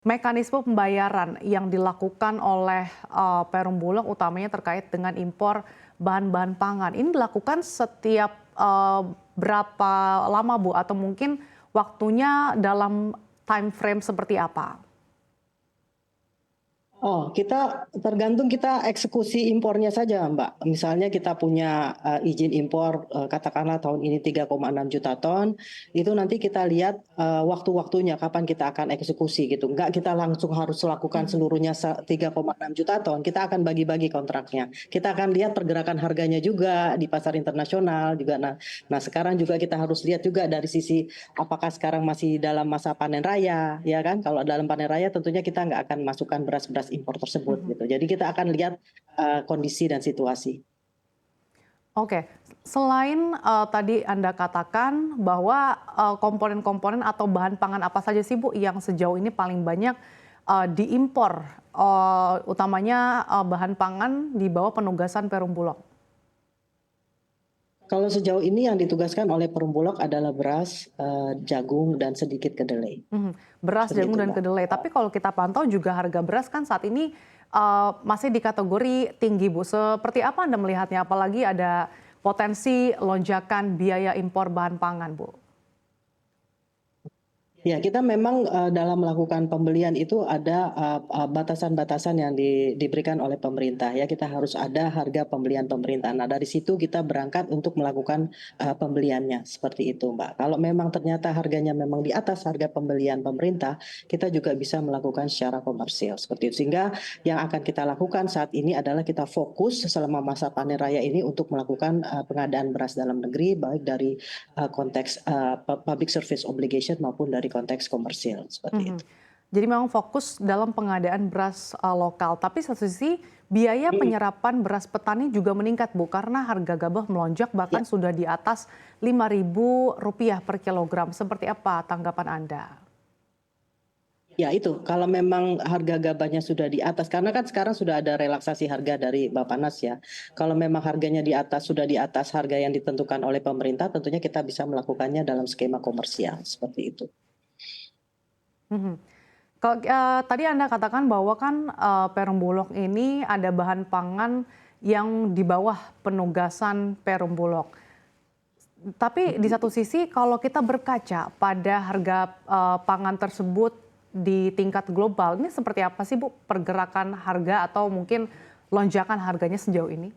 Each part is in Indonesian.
Mekanisme pembayaran yang dilakukan oleh Perum Bulog utamanya terkait dengan impor bahan-bahan pangan, ini dilakukan setiap berapa lama Bu? Atau mungkin waktunya dalam time frame seperti apa? Oh, kita tergantung kita eksekusi impornya saja, Mbak. Misalnya kita punya izin impor katakanlah tahun ini 3,6 juta ton, itu nanti kita lihat waktu-waktunya kapan kita akan eksekusi gitu. Enggak kita langsung harus lakukan Mhm, seluruhnya 3,6 juta ton, kita akan bagi-bagi kontraknya. Kita akan lihat pergerakan harganya juga di pasar internasional juga. Nah, sekarang juga kita harus lihat juga dari sisi apakah sekarang masih dalam masa panen raya, ya kan? Kalau dalam panen raya tentunya kita nggak akan masukkan beras-beras impor tersebut mhm. gitu. Jadi kita akan lihat kondisi dan situasi. Oke, selain tadi Anda katakan bahwa komponen-komponen atau bahan pangan apa saja sih Bu yang sejauh ini paling banyak diimpor, utamanya bahan pangan di bawah penugasan Perum Bulog? Kalau sejauh ini yang ditugaskan oleh Perumbulok adalah beras, jagung dan sedikit kedelai. Mhm, beras, Seperti jagung, itu, dan Mbak. kedelai. Tapi kalau kita pantau juga harga beras kan saat ini masih di kategori tinggi, Bu. Seperti apa Anda melihatnya? Apalagi ada potensi lonjakan biaya impor bahan pangan, Bu. Ya, kita memang dalam melakukan pembelian itu ada batasan-batasan yang diberikan oleh pemerintah ya. Kita harus ada harga pembelian pemerintah. Nah, dari situ kita berangkat untuk melakukan pembeliannya seperti itu, Mbak. Kalau memang ternyata harganya memang di atas harga pembelian pemerintah, kita juga bisa melakukan secara komersil seperti itu. Sehingga yang akan kita lakukan saat ini adalah kita fokus selama masa panen raya ini untuk melakukan pengadaan beras dalam negeri baik dari konteks public service obligation maupun dari konteks komersil seperti Mhm. itu. Jadi memang fokus dalam pengadaan beras lokal. Tapi satu sisi biaya Mhm. penyerapan beras petani juga meningkat, Bu, karena harga gabah melonjak Ya, bahkan sudah di atas Rp5.000 per kilogram. Seperti apa tanggapan Anda? ya itu kalau memang harga gabahnya sudah di atas karena kan sekarang sudah ada relaksasi harga dari Bappenas ya. Kalau memang harganya di atas sudah di atas harga yang ditentukan oleh pemerintah tentunya kita bisa melakukannya dalam skema komersial seperti itu. Mhm. Kalau, tadi Anda katakan bahwa kan, Perum Bulog ini ada bahan pangan yang di bawah penugasan Perum Bulog. Tapi di satu sisi kalau kita berkaca pada harga, pangan tersebut di tingkat global, ini seperti apa sih Bu pergerakan harga atau mungkin lonjakan harganya sejauh ini?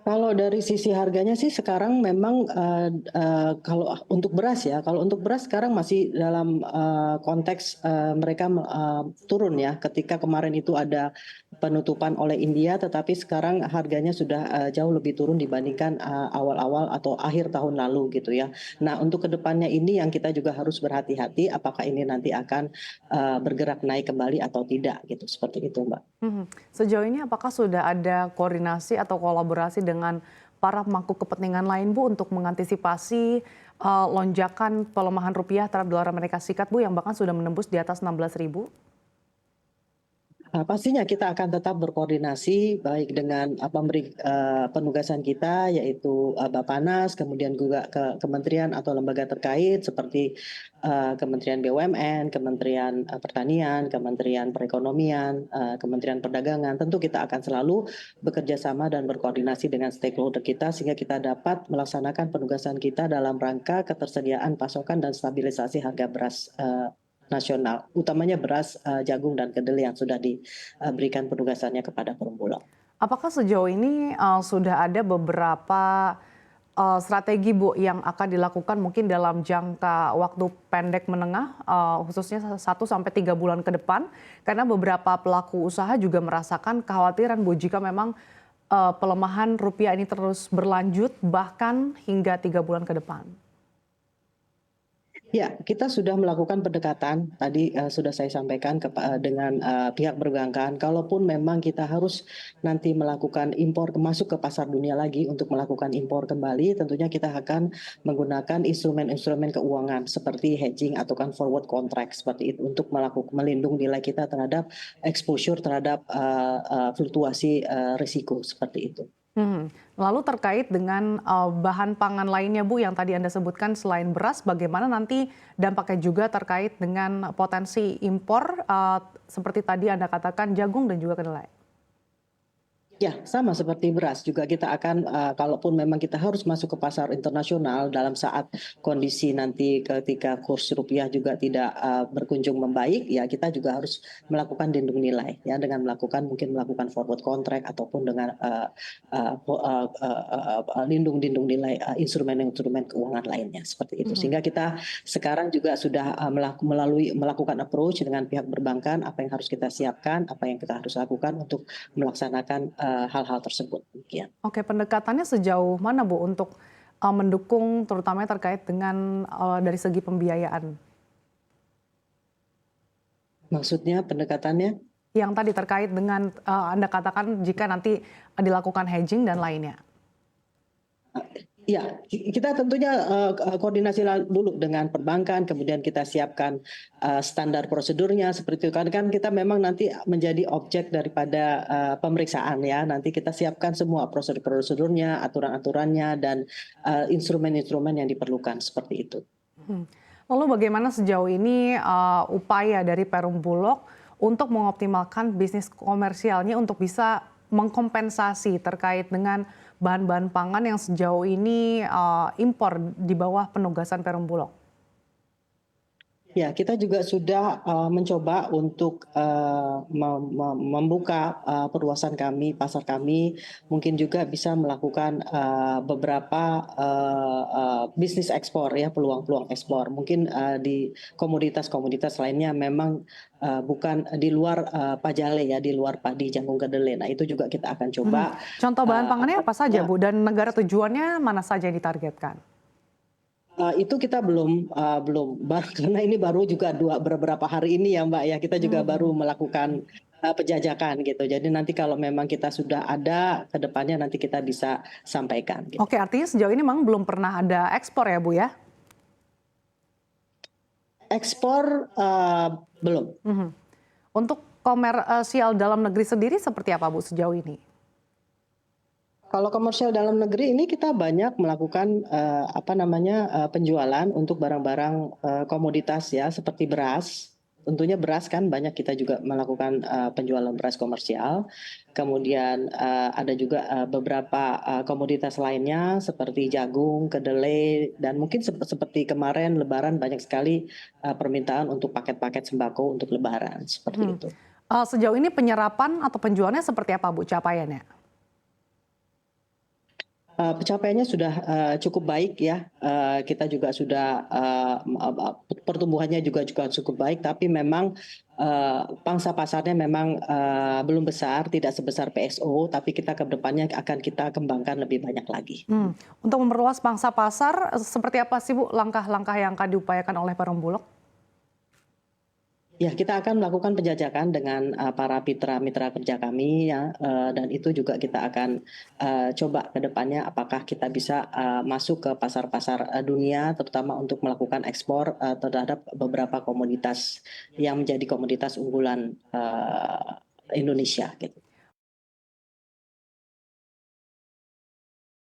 Kalau dari sisi harganya sih sekarang memang, kalau untuk beras ya, kalau untuk beras sekarang masih dalam, konteks, mereka turun ya ketika kemarin itu ada penutupan oleh India, tetapi sekarang harganya sudah, jauh lebih turun dibandingkan, awal-awal atau akhir tahun lalu gitu ya. Nah untuk kedepannya ini yang kita juga harus berhati-hati apakah ini nanti akan, bergerak naik kembali atau tidak gitu, seperti itu, Mbak. Mhm. Sejauh ini apakah sudah ada koordinasi atau kolaborasi dengan para pemangku kepentingan lain Bu untuk mengantisipasi, lonjakan pelemahan rupiah terhadap dolar Amerika Serikat Bu yang bahkan sudah menembus di atas 16.000? Pastinya kita akan tetap berkoordinasi baik dengan penugasan kita yaitu, Bappenas, kemudian juga ke kementerian atau lembaga terkait seperti, Kementerian BUMN, Kementerian, Pertanian, Kementerian Perekonomian, Kementerian Perdagangan. Tentu kita akan selalu bekerja sama dan berkoordinasi dengan stakeholder kita sehingga kita dapat melaksanakan penugasan kita dalam rangka ketersediaan pasokan dan stabilisasi harga beras, nasional, utamanya beras, jagung dan kedelai yang sudah diberikan penugasannya kepada Perumbulok. Apakah sejauh ini, sudah ada beberapa, strategi Bu yang akan dilakukan mungkin dalam jangka waktu pendek menengah, khususnya 1 sampai 3 bulan ke depan? Karena beberapa pelaku usaha juga merasakan kekhawatiran Bu jika memang, pelemahan rupiah ini terus berlanjut bahkan hingga 3 bulan ke depan. Ya, kita sudah melakukan pendekatan tadi, sudah saya sampaikan dengan, pihak perbankan kalaupun memang kita harus nanti melakukan impor masuk ke pasar dunia lagi untuk melakukan impor kembali tentunya kita akan menggunakan instrumen-instrumen keuangan seperti hedging atau kan forward contract seperti itu untuk melindungi nilai kita terhadap exposure terhadap, fluktuasi, risiko seperti itu. Mhm. Lalu terkait dengan, bahan pangan lainnya Bu yang tadi Anda sebutkan selain beras, bagaimana nanti dampaknya juga terkait dengan potensi impor, seperti tadi Anda katakan jagung dan juga kedelai? Ya, sama seperti beras juga kita akan, kalaupun memang kita harus masuk ke pasar internasional dalam saat kondisi nanti ketika kurs rupiah juga tidak, berkunjung membaik, ya kita juga harus melakukan lindung nilai ya, dengan mungkin melakukan forward contract ataupun dengan, lindung nilai, instrumen-instrumen keuangan lainnya, seperti itu. Mhm. Sehingga kita sekarang juga sudah, melakukan approach dengan pihak perbankan, apa yang harus kita siapkan, apa yang kita harus lakukan untuk melaksanakan, hal-hal tersebut, demikian. Oke, pendekatannya sejauh mana Bu untuk, mendukung terutamanya terkait dengan, dari segi pembiayaan? Maksudnya pendekatannya? Yang tadi terkait dengan, Anda katakan jika nanti dilakukan hedging dan lainnya? Iya, kita tentunya, koordinasi dulu dengan perbankan, kemudian kita siapkan, standar prosedurnya seperti itu. Kan kita memang nanti menjadi objek daripada, pemeriksaan ya. Nanti kita siapkan semua prosedur-prosedurnya, aturan-aturannya, dan, instrumen-instrumen yang diperlukan, seperti itu. Mhm. Lalu bagaimana sejauh ini, upaya dari Perum Bulog untuk mengoptimalkan bisnis komersialnya untuk bisa mengkompensasi terkait dengan bahan-bahan pangan yang sejauh ini, impor di bawah penugasan Perum Bulog? Ya, kita juga sudah, mencoba untuk, membuka, perluasan kami, pasar kami, mungkin juga bisa melakukan, beberapa, bisnis ekspor ya, peluang-peluang ekspor. Mungkin, di komoditas-komoditas lainnya memang, bukan di luar, pajale ya, di luar padi, jagung, kedelai. Nah, itu juga kita akan Mhm. coba, Contoh bahan pangannya apa apa saja, namanya. Bu? Dan negara tujuannya mana saja yang ditargetkan? Itu kita belum karena ini baru juga beberapa hari ini ya, Mbak, ya, kita juga baru Mhm. melakukan, penjajakan gitu. Jadi nanti kalau memang kita sudah ada, ke depannya nanti kita bisa sampaikan gitu. Oke, artinya sejauh ini memang belum pernah ada ekspor ya, Bu, ya? Ekspor, belum. Mhm. Untuk komersial dalam negeri sendiri seperti apa, Bu, sejauh ini? Kalau komersial dalam negeri ini kita banyak melakukan, apa namanya, penjualan untuk barang-barang, komoditas ya, seperti beras. Tentunya beras kan banyak kita juga melakukan, penjualan beras komersial. Kemudian, ada juga, beberapa, komoditas lainnya seperti jagung, kedelai, dan mungkin seperti kemarin lebaran banyak sekali, permintaan untuk paket-paket sembako untuk lebaran, seperti Mhm. itu. Sejauh ini penyerapan atau penjualannya seperti apa, Bu, capaiannya? Pencapaiannya sudah, cukup baik ya, kita juga sudah, pertumbuhannya juga cukup baik, tapi memang, pangsa pasarnya memang, belum besar, tidak sebesar PSO, tapi kita ke depannya akan kita kembangkan lebih banyak lagi. Untuk memperluas pangsa pasar, seperti apa sih, Bu, langkah-langkah yang akan diupayakan oleh Perum Bulog? Ya, kita akan melakukan penjajakan dengan, para mitra kerja kami ya, dan itu juga kita akan, coba ke depannya apakah kita bisa, masuk ke pasar-pasar, dunia terutama untuk melakukan ekspor, terhadap beberapa komoditas yang menjadi komoditas unggulan, Indonesia gitu.